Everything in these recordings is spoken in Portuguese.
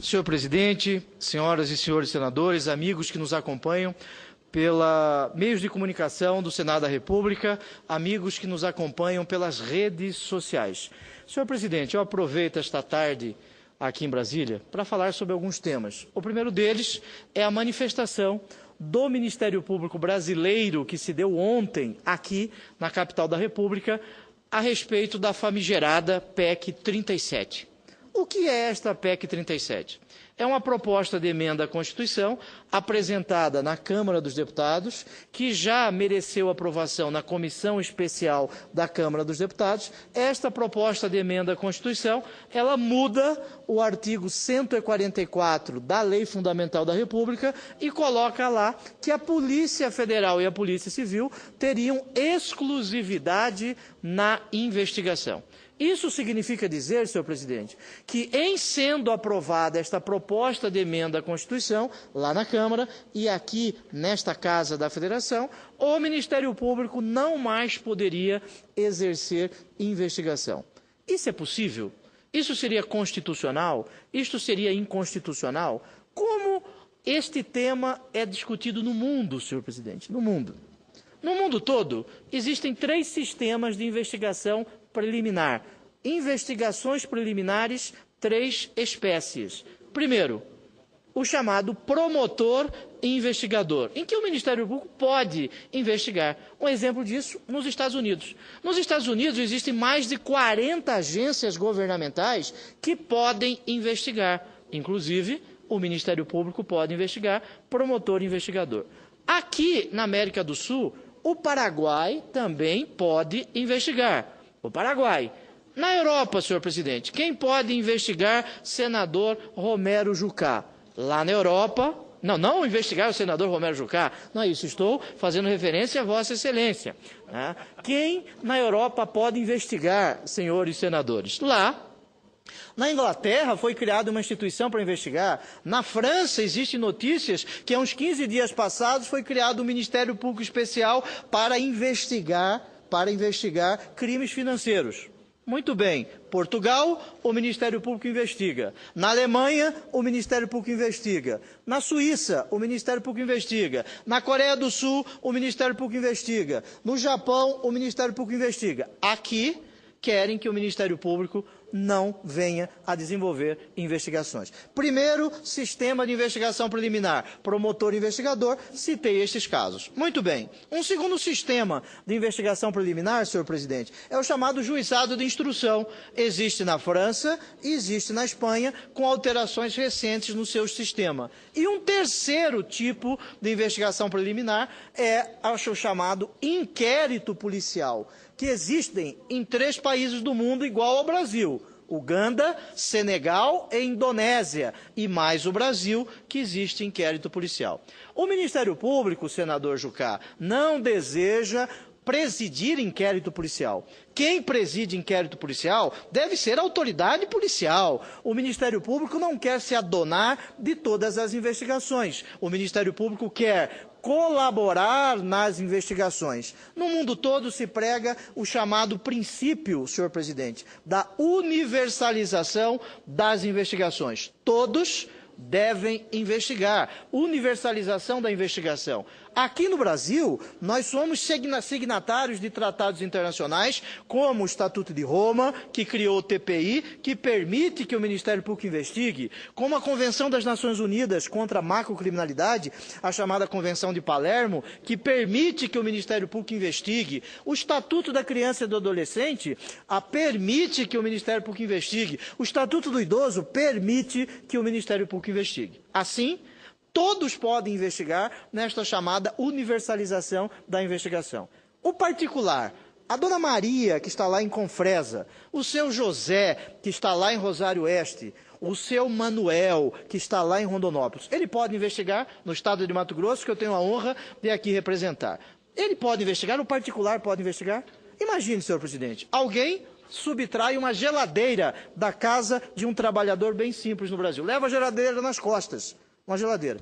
Senhor presidente, senhoras e senhores senadores, amigos que nos acompanham pela meios de comunicação do Senado da República, amigos que nos acompanham pelas redes sociais. Senhor presidente, eu aproveito esta tarde aqui em Brasília para falar sobre alguns temas. O primeiro deles é a manifestação do Ministério Público Brasileiro que se deu ontem aqui na capital da República a respeito da famigerada PEC 37. O que é esta PEC 37? É uma proposta de emenda à Constituição apresentada na Câmara dos Deputados, que já mereceu aprovação na Comissão Especial da Câmara dos Deputados. Esta proposta de emenda à Constituição, ela muda o artigo 144 da Lei Fundamental da República e coloca lá que a Polícia Federal e a Polícia Civil teriam exclusividade na investigação. Isso significa dizer, senhor presidente, que em sendo aprovada esta proposta de emenda à Constituição, lá na Câmara e aqui nesta Casa da Federação, o Ministério Público não mais poderia exercer investigação. Isso é possível? Isso seria constitucional? Isto seria inconstitucional? Como este tema é discutido no mundo, senhor presidente? No mundo. No mundo todo, existem 3 sistemas de investigação preliminar. Investigações preliminares, 3 espécies. Primeiro, o chamado promotor e investigador, em que o Ministério Público pode investigar. Um exemplo disso nos Estados Unidos. Nos Estados Unidos existem mais de 40 agências governamentais que podem investigar. Inclusive, o Ministério Público pode investigar, promotor e investigador. Aqui, na América do Sul, o Paraguai também pode investigar. O Paraguai. Na Europa, senhor presidente, quem pode investigar senador Romero Jucá? Lá na Europa, não investigar o senador Romero Jucá, não é isso, estou fazendo referência a Vossa Excelência. Né? Quem na Europa pode investigar, senhores senadores? Lá. Na Inglaterra foi criada uma instituição para investigar. Na França existem notícias que há uns 15 dias passados foi criado um Ministério Público Especial para investigar crimes financeiros. Muito bem. Portugal, o Ministério Público investiga. Na Alemanha, o Ministério Público investiga. Na Suíça, o Ministério Público investiga. Na Coreia do Sul, o Ministério Público investiga. No Japão, o Ministério Público investiga. Aqui, querem que o Ministério Público não venha a desenvolver investigações. Primeiro, sistema de investigação preliminar, promotor e investigador, citei estes casos. Muito bem. Um segundo sistema de investigação preliminar, senhor presidente, é o chamado juizado de instrução. Existe na França e existe na Espanha, com alterações recentes no seu sistema. E um terceiro tipo de investigação preliminar é o chamado inquérito policial, que existem em 3 países do mundo igual ao Brasil: Uganda, Senegal e Indonésia, e mais o Brasil, que existe inquérito policial. O Ministério Público, senador Jucá, não deseja presidir inquérito policial. Quem preside inquérito policial deve ser a autoridade policial. O Ministério Público não quer se adonar de todas as investigações. O Ministério Público quer colaborar nas investigações. No mundo todo se prega o chamado princípio, senhor presidente, da universalização das investigações. Todos devem investigar. Universalização da investigação. Aqui no Brasil, nós somos signatários de tratados internacionais, como o Estatuto de Roma, que criou o TPI, que permite que o Ministério Público investigue, como a Convenção das Nações Unidas contra a Macrocriminalidade, a chamada Convenção de Palermo, que permite que o Ministério Público investigue, o Estatuto da Criança e do Adolescente permite que o Ministério Público investigue, o Estatuto do Idoso permite que o Ministério Público investigue. Assim, todos podem investigar nesta chamada universalização da investigação. O particular, a dona Maria, que está lá em Confresa, o seu José, que está lá em Rosário Oeste, o seu Manuel, que está lá em Rondonópolis, ele pode investigar no estado de Mato Grosso, que eu tenho a honra de aqui representar. Ele pode investigar, o particular pode investigar? Imagine, senhor presidente, alguém subtrai uma geladeira da casa de um trabalhador bem simples no Brasil. Leva a geladeira nas costas. Uma geladeira.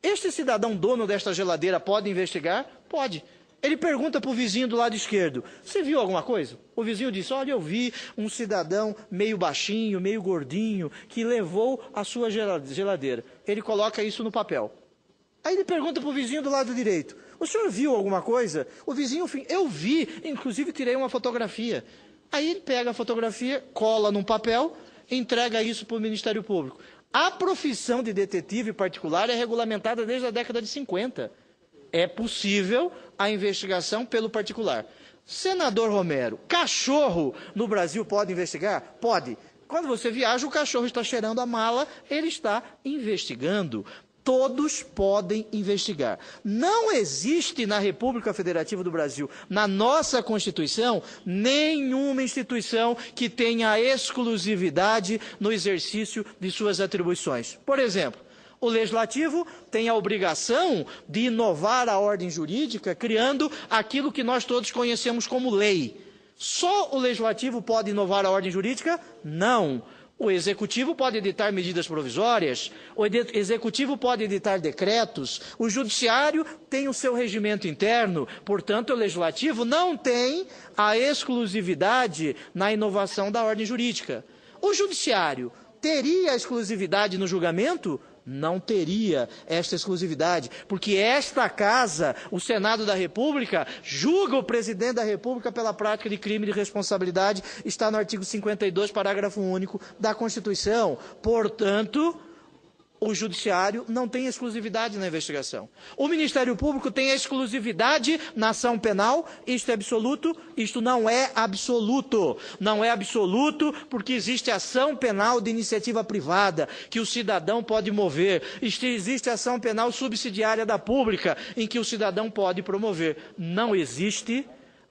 Este cidadão dono desta geladeira pode investigar? Pode. Ele pergunta para o vizinho do lado esquerdo, você viu alguma coisa? O vizinho disse, olha, eu vi um cidadão meio baixinho, meio gordinho, que levou a sua geladeira. Ele coloca isso no papel. Aí ele pergunta para o vizinho do lado direito, o senhor viu alguma coisa? O vizinho, eu vi, inclusive tirei uma fotografia. Aí ele pega a fotografia, cola num papel, entrega isso para o Ministério Público. A profissão de detetive particular é regulamentada desde a década de 50. É possível a investigação pelo particular. Senador Romero, cachorro no Brasil pode investigar? Pode. Quando você viaja, o cachorro está cheirando a mala, ele está investigando. Todos podem investigar. Não existe na República Federativa do Brasil, na nossa Constituição, nenhuma instituição que tenha exclusividade no exercício de suas atribuições. Por exemplo, o Legislativo tem a obrigação de inovar a ordem jurídica, criando aquilo que nós todos conhecemos como lei. Só o Legislativo pode inovar a ordem jurídica? Não. O Executivo pode editar medidas provisórias, o Executivo pode editar decretos, o Judiciário tem o seu regimento interno, portanto, o Legislativo não tem a exclusividade na inovação da ordem jurídica. O Judiciário teria exclusividade no julgamento? Não teria esta exclusividade, porque esta casa, o Senado da República, julga o presidente da República pela prática de crime de responsabilidade, está no artigo 52, parágrafo único da Constituição. Portanto, o Judiciário não tem exclusividade na investigação. O Ministério Público tem exclusividade na ação penal, isto é absoluto, isto não é absoluto. Não é absoluto porque existe ação penal de iniciativa privada, que o cidadão pode mover. Existe ação penal subsidiária da pública, em que o cidadão pode promover. Não existe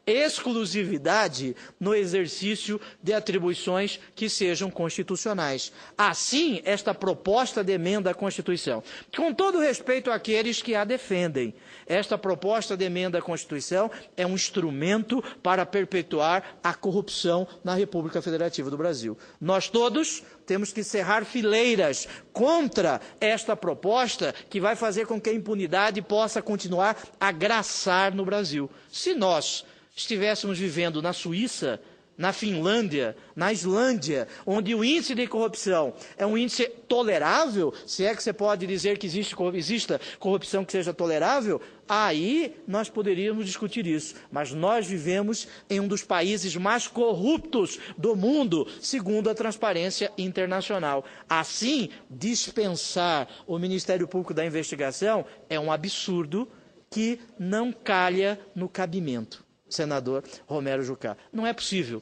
exclusividade no exercício de atribuições que sejam constitucionais. Assim, esta proposta de emenda à Constituição, com todo respeito àqueles que a defendem, esta proposta de emenda à Constituição é um instrumento para perpetuar a corrupção na República Federativa do Brasil. Nós todos temos que cerrar fileiras contra esta proposta que vai fazer com que a impunidade possa continuar a graçar no Brasil. Se nós estivéssemos vivendo na Suíça, na Finlândia, na Islândia, onde o índice de corrupção é um índice tolerável, se é que você pode dizer que exista corrupção que seja tolerável, aí nós poderíamos discutir isso. Mas nós vivemos em um dos países mais corruptos do mundo, segundo a Transparência Internacional. Assim, dispensar o Ministério Público da investigação é um absurdo que não calha no cabimento. Senador Romero Jucá. Não é possível.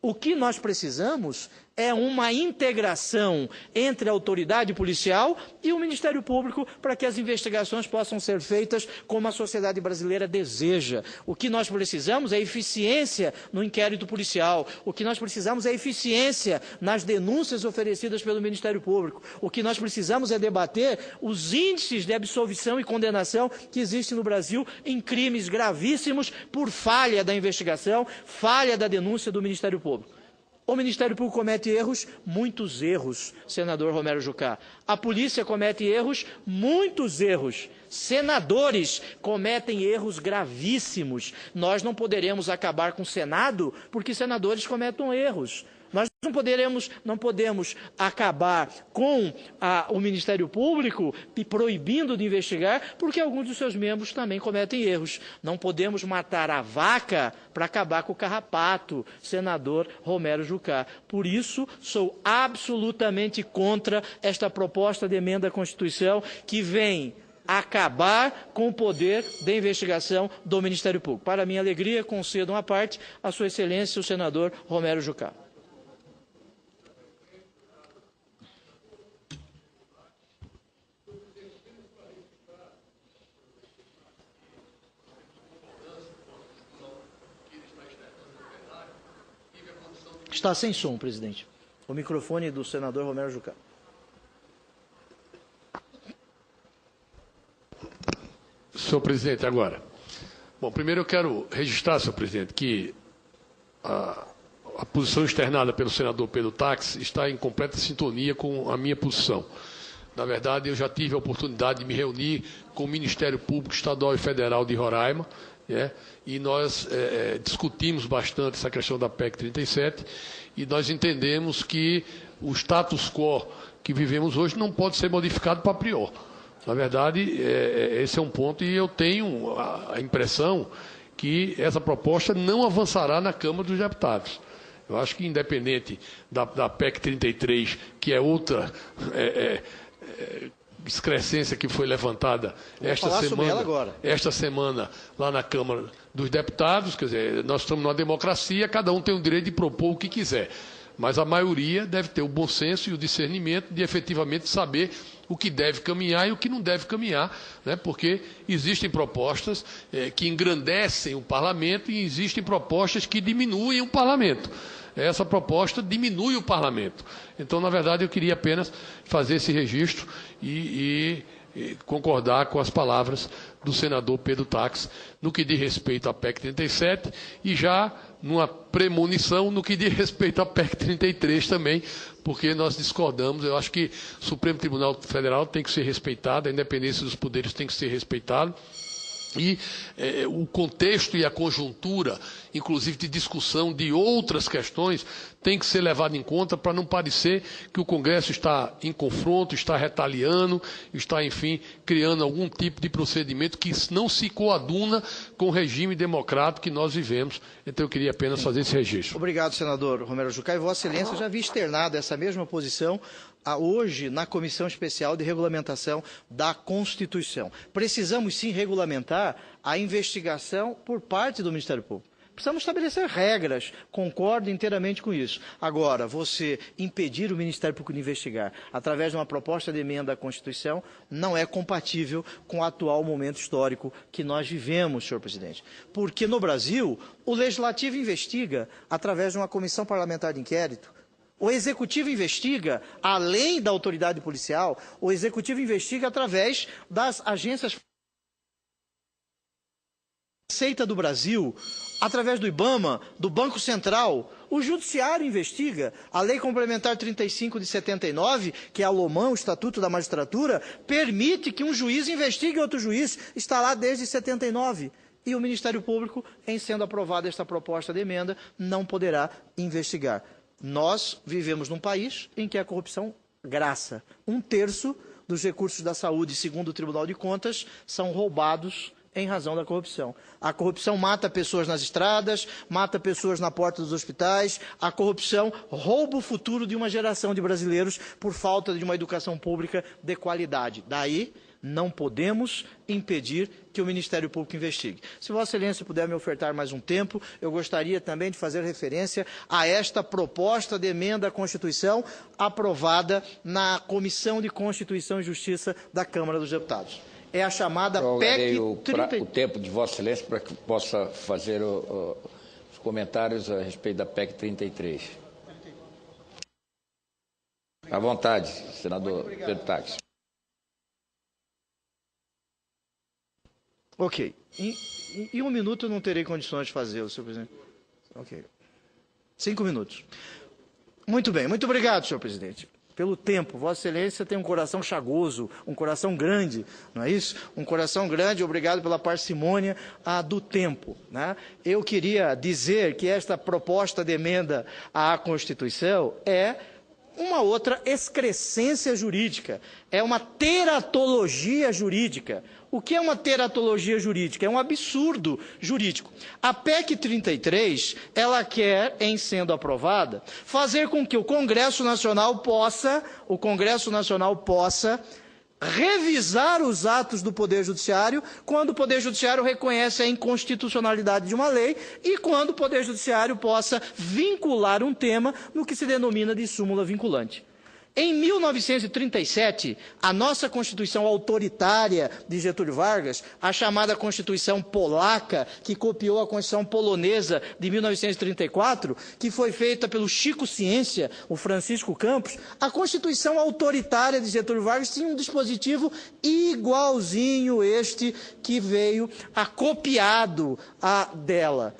O que nós precisamos é uma integração entre a autoridade policial e o Ministério Público para que as investigações possam ser feitas como a sociedade brasileira deseja. O que nós precisamos é eficiência no inquérito policial. O que nós precisamos é eficiência nas denúncias oferecidas pelo Ministério Público. O que nós precisamos é debater os índices de absolvição e condenação que existem no Brasil em crimes gravíssimos por falha da investigação, falha da denúncia do Ministério Público. O Ministério Público comete erros, muitos erros, senador Romero Jucá. A polícia comete erros, muitos erros. Senadores cometem erros gravíssimos. Nós não poderemos acabar com o Senado porque senadores cometem erros. Nós não podemos acabar com o Ministério Público e proibindo de investigar, porque alguns dos seus membros também cometem erros. Não podemos matar a vaca para acabar com o carrapato, senador Romero Jucá. Por isso, sou absolutamente contra esta proposta de emenda à Constituição que vem acabar com o poder de investigação do Ministério Público. Para minha alegria, concedo uma parte a Sua Excelência, o senador Romero Jucá. Está sem som, presidente. O microfone do senador Romero Jucá. Senhor presidente, agora. Bom, primeiro eu quero registrar, senhor presidente, que a posição externada pelo senador Pedro Táxi está em completa sintonia com a minha posição. Na verdade, eu já tive a oportunidade de me reunir com o Ministério Público Estadual e Federal de Roraima E nós discutimos bastante essa questão da PEC 37 e nós entendemos que o status quo que vivemos hoje não pode ser modificado para pior. Na verdade, esse é um ponto e eu tenho a impressão que essa proposta não avançará na Câmara dos Deputados. Eu acho que, independente da PEC 33, que é outra excrescência que foi levantada esta semana lá na Câmara dos Deputados, quer dizer, nós estamos numa democracia, cada um tem o direito de propor o que quiser, mas a maioria deve ter o bom senso e o discernimento de efetivamente saber o que deve caminhar e o que não deve caminhar, porque existem propostas que engrandecem o parlamento e existem propostas que diminuem o parlamento. Essa proposta diminui o parlamento. Então, na verdade, eu queria apenas fazer esse registro e concordar com as palavras do senador Pedro Tax no que diz respeito à PEC 37 e já numa premonição no que diz respeito à PEC 33 também, porque nós discordamos. Eu acho que o Supremo Tribunal Federal tem que ser respeitado, a independência dos poderes tem que ser respeitada. E o contexto e a conjuntura, inclusive de discussão de outras questões, tem que ser levado em conta para não parecer que o Congresso está em confronto, está retaliando, está, enfim, criando algum tipo de procedimento que não se coaduna com o regime democrático que nós vivemos. Então eu queria apenas fazer esse registro. Obrigado, senador Romero Jucá. E Vossa Excelência já havia externado essa mesma posição hoje na Comissão Especial de Regulamentação da Constituição. Precisamos sim regulamentar a investigação por parte do Ministério Público. Precisamos estabelecer regras, concordo inteiramente com isso. Agora, você impedir o Ministério Público de investigar através de uma proposta de emenda à Constituição não é compatível com o atual momento histórico que nós vivemos, senhor presidente. Porque no Brasil, o Legislativo investiga através de uma comissão parlamentar de inquérito. O Executivo investiga, além da autoridade policial, o Executivo investiga através das agências Receita do Brasil, através do IBAMA, do Banco Central. O Judiciário investiga. A Lei Complementar 35 de 79, que é a LOMAN, o Estatuto da Magistratura, permite que um juiz investigue outro juiz. Está lá desde 79. E o Ministério Público, em sendo aprovada esta proposta de emenda, não poderá investigar. Nós vivemos num país em que a corrupção graça. 1/3 dos recursos da saúde, segundo o Tribunal de Contas, são roubados em razão da corrupção. A corrupção mata pessoas nas estradas, mata pessoas na porta dos hospitais. A corrupção rouba o futuro de uma geração de brasileiros por falta de uma educação pública de qualidade. Daí, não podemos impedir que o Ministério Público investigue. Se Vossa Excelência puder me ofertar mais um tempo, eu gostaria também de fazer referência a esta proposta de emenda à Constituição aprovada na Comissão de Constituição e Justiça da Câmara dos Deputados. É a chamada PEC 30... o tempo de Vossa Excelência para que possa fazer os comentários a respeito da PEC 33. À vontade, senador Pedro Tax. Ok. Em 1 minuto eu não terei condições de fazê-lo, senhor presidente. Ok. 5 minutos. Muito bem. Muito obrigado, senhor presidente. Pelo tempo. Vossa Excelência tem um coração chagoso, um coração grande, não é isso? Um coração grande, obrigado pela parcimônia do tempo. Eu queria dizer que esta proposta de emenda à Constituição é uma outra excrescência jurídica, é uma teratologia jurídica. O que é uma teratologia jurídica? É um absurdo jurídico. A PEC 33, ela quer, em sendo aprovada, fazer com que o Congresso Nacional possa revisar os atos do Poder Judiciário quando o Poder Judiciário reconhece a inconstitucionalidade de uma lei e quando o Poder Judiciário possa vincular um tema no que se denomina de súmula vinculante. Em 1937, a nossa Constituição autoritária de Getúlio Vargas, a chamada Constituição Polaca, que copiou a Constituição Polonesa de 1934, que foi feita pelo Chico Ciência, o Francisco Campos, a Constituição autoritária de Getúlio Vargas tinha um dispositivo igualzinho este que veio copiado dela,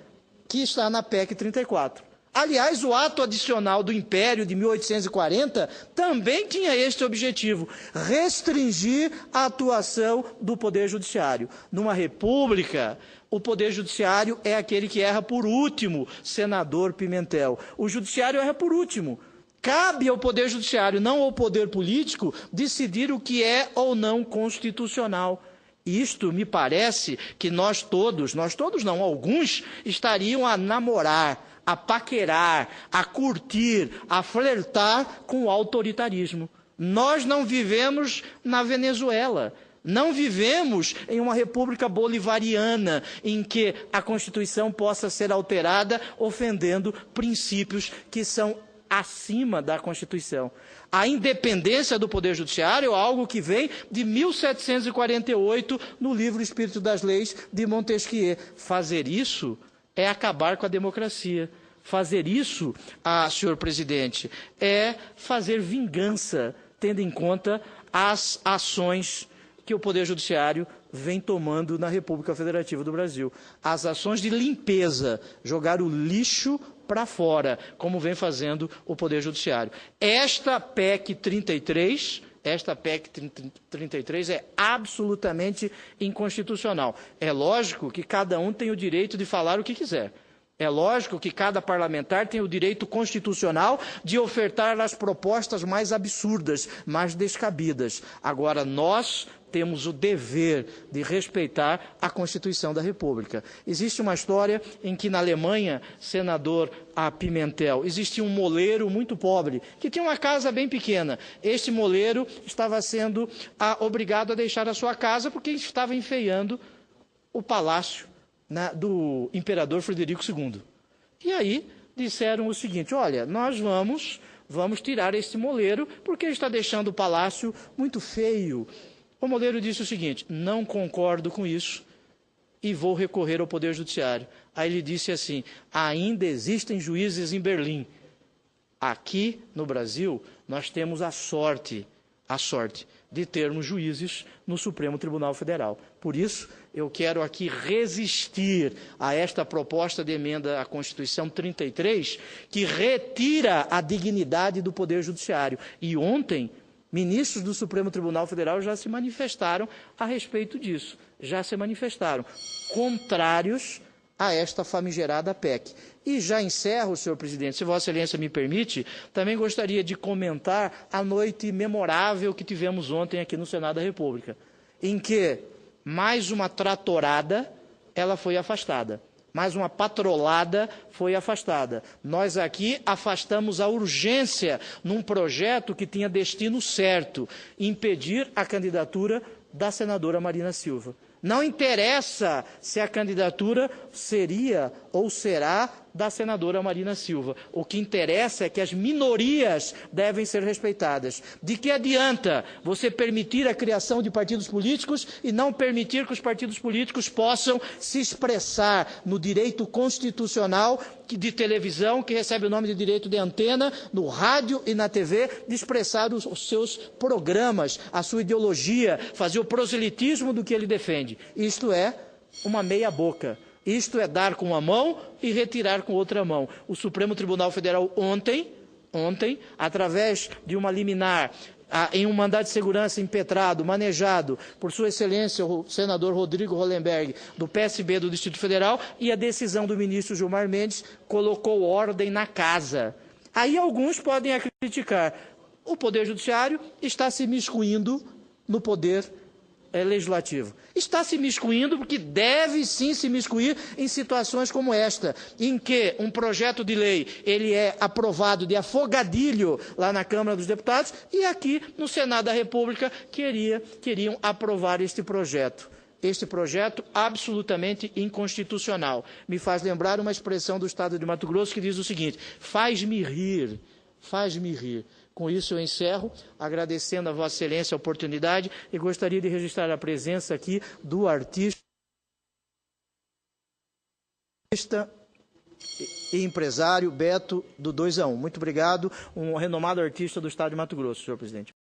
que está na PEC 34. Aliás, o ato adicional do Império de 1840 também tinha este objetivo: restringir a atuação do Poder Judiciário. Numa república, o Poder Judiciário é aquele que erra por último, senador Pimentel. O Judiciário erra por último. Cabe ao Poder Judiciário, não ao Poder Político, decidir o que é ou não constitucional. Isto me parece que nós todos não, alguns, estariam a namorar, a paquerar, a curtir, a flertar com o autoritarismo. Nós não vivemos na Venezuela. Não vivemos em uma república bolivariana em que a Constituição possa ser alterada ofendendo princípios que são acima da Constituição. A independência do Poder Judiciário é algo que vem de 1748 no livro Espírito das Leis de Montesquieu. Fazer isso é acabar com a democracia. Fazer isso, senhor presidente, é fazer vingança, tendo em conta as ações que o Poder Judiciário vem tomando na República Federativa do Brasil. As ações de limpeza, jogar o lixo para fora, como vem fazendo o Poder Judiciário. Esta PEC 33 é absolutamente inconstitucional. É lógico que cada um tem o direito de falar o que quiser. É lógico que cada parlamentar tem o direito constitucional de ofertar as propostas mais absurdas, mais descabidas. Agora, nós temos o dever de respeitar a Constituição da República. Existe uma história em que na Alemanha, senador Pimentel, existia um moleiro muito pobre, que tinha uma casa bem pequena. Este moleiro estava sendo obrigado a deixar a sua casa porque estava enfeiando o palácio do imperador Frederico II. E aí disseram o seguinte: olha, nós vamos tirar esse moleiro porque ele está deixando o palácio muito feio. O moleiro disse o seguinte: não concordo com isso e vou recorrer ao Poder Judiciário. Aí ele disse assim: ainda existem juízes em Berlim. Aqui no Brasil nós temos a sorte de termos juízes no Supremo Tribunal Federal. Por isso, eu quero aqui resistir a esta proposta de emenda à Constituição 33, que retira a dignidade do Poder Judiciário. E ontem, ministros do Supremo Tribunal Federal já se manifestaram a respeito disso. Já se manifestaram contrários a esta famigerada PEC. E já encerro, senhor presidente, se Vossa Excelência me permite, também gostaria de comentar a noite memorável que tivemos ontem aqui no Senado da República, em que mais uma tratorada, ela foi afastada. Mais uma patrolada foi afastada. Nós aqui afastamos a urgência num projeto que tinha destino certo: impedir a candidatura da senadora Marina Silva. Não interessa se a candidatura seria ou será da senadora Marina Silva. O que interessa é que as minorias devem ser respeitadas. De que adianta você permitir a criação de partidos políticos e não permitir que os partidos políticos possam se expressar no direito constitucional de televisão, que recebe o nome de direito de antena, no rádio e na TV, de expressar os seus programas, a sua ideologia, fazer o proselitismo do que ele defende. Isto é uma meia-boca. Isto é dar com uma mão e retirar com outra mão. O Supremo Tribunal Federal ontem, através de uma liminar, em um mandado de segurança impetrado, manejado por Sua Excelência o senador Rodrigo Hollenberg, do PSB do Distrito Federal, e a decisão do ministro Gilmar Mendes colocou ordem na casa. Aí alguns podem criticar. O Poder Judiciário está se miscuindo no Poder Legislativo. Está se miscuindo porque deve sim se miscuir em situações como esta, em que um projeto de lei ele é aprovado de afogadilho lá na Câmara dos Deputados e aqui no Senado da República queriam aprovar este projeto. Este projeto absolutamente inconstitucional. Me faz lembrar uma expressão do Estado de Mato Grosso que diz o seguinte: faz-me rir, faz-me rir. Com isso eu encerro, agradecendo a Vossa Excelência a oportunidade e gostaria de registrar a presença aqui do artista e empresário Beto do 2 a 1. Muito obrigado, um renomado artista do Estado de Mato Grosso, senhor presidente.